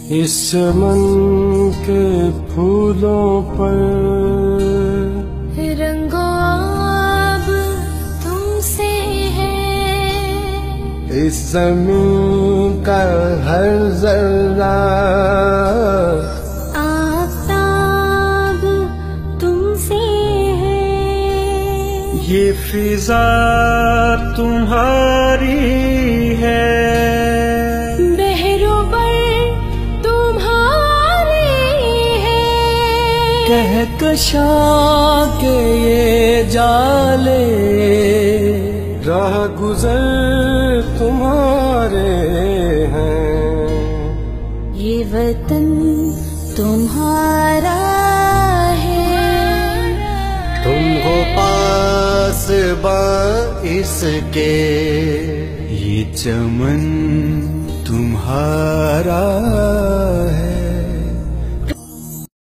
اس چمن کے پھولوں پر رنگو آب تم سے ہے، اس زمین کا ہر ذرہ آفتاب تم سے ہے، یہ فضا تمہاری ہے، کہکشاں کے یہ جالے راہ گزر تمہارے ہیں، یہ وطن تمہارا ہے، تم ہو پاسباں اس کے، یہ چمن تمہارا